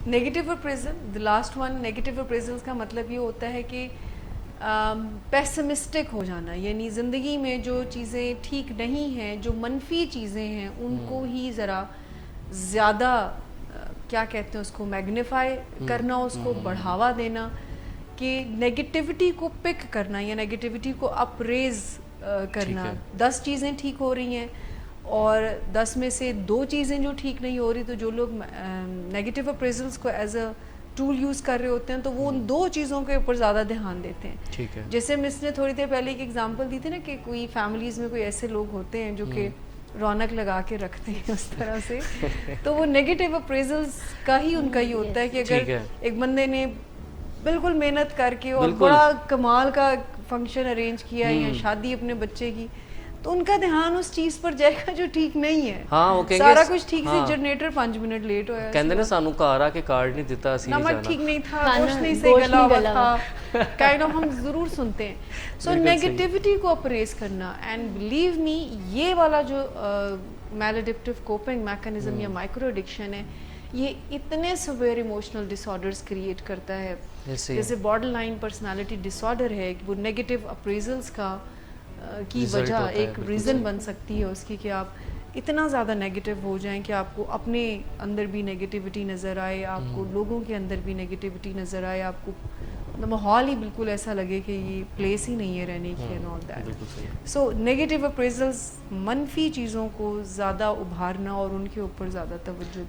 Negative appraisal, the last one, negative appraisal کا مطلب یہ ہوتا ہے کہ پیسمسٹک ہو جانا, یعنی زندگی میں جو چیزیں ٹھیک نہیں ہیں, جو منفی چیزیں ہیں, ان کو ہی ذرا زیادہ کیا کہتے ہیں اس کو میگنیفائی کرنا, اس کو بڑھاوا دینا, کہ نیگیٹیوٹی کو پک کرنا یا نیگیٹیوٹی کو اپریز کرنا. 10 چیزیں ٹھیک ہو رہی ہیں اور 10 میں سے 2 چیزیں جو ٹھیک نہیں ہو رہی, تو جو لوگ نیگیٹو اپریزلس کو ایز اے ٹول یوز کر رہے ہوتے ہیں تو وہ ان 2 چیزوں کے اوپر زیادہ دھیان دیتے ہیں. ٹھیک ہے, جیسے مس نے تھوڑی دیر پہلے ایک ایگزامپل دی تھی نا کہ کوئی فیملیز میں کوئی ایسے لوگ ہوتے ہیں جو کہ رونق لگا کے رکھتے ہیں اس طرح سے, تو وہ نیگیٹو اپریزلس کا ہی ان کا ہی ہوتا ہے کہ اگر ایک بندے نے بالکل محنت کر کے اور بڑا کمال کا فنکشن ارینج کیا یا شادی اپنے بچے کی, تو ان کا دھیان اس چیز پر جائے گا جو ٹھیک نہیں ہے. سارا کچھ ٹھیک سے, جنریٹر 5 منٹ لیٹ ہویا, کہندے نے سانو گھر آ کے کارڈ نہیں دیتا, اسی نہیں نمک ٹھیک نہیں تھا, گوشت نہیں سے گلا ہوا تھا, کائنڈ آف ہم ضرور سنتے ہیں. سو نیگیٹیوٹی کو اپریز کرنا, اینڈ بلیو می یہ والا جو میل ایڈپٹیو کوپنگ میکانزم یا مائکرو ایڈکشن ہے, یہ اتنے سویئر ایموشنل ڈس آرڈرز کریٹ کرتا ہے. جیسے بارڈر لائن پرسنالٹی ڈس آرڈر ہے, وہ نیگیٹو اپریزلس کا کی وجہ ایک ریزن بن سکتی ہے اس کی, کہ آپ اتنا زیادہ نیگیٹو ہو جائیں کہ آپ کو اپنے اندر بھی نیگیٹیوٹی نظر آئے, آپ کو لوگوں کے اندر بھی نیگیٹیوٹی نظر آئے, آپ کو ماحول ہی بالکل ایسا لگے کہ یہ پلیس ہی نہیں ہے رہنے کی, and all that. So negative appraisals منفی چیزوں کو زیادہ ابھارنا اور ان کے اوپر زیادہ توجہ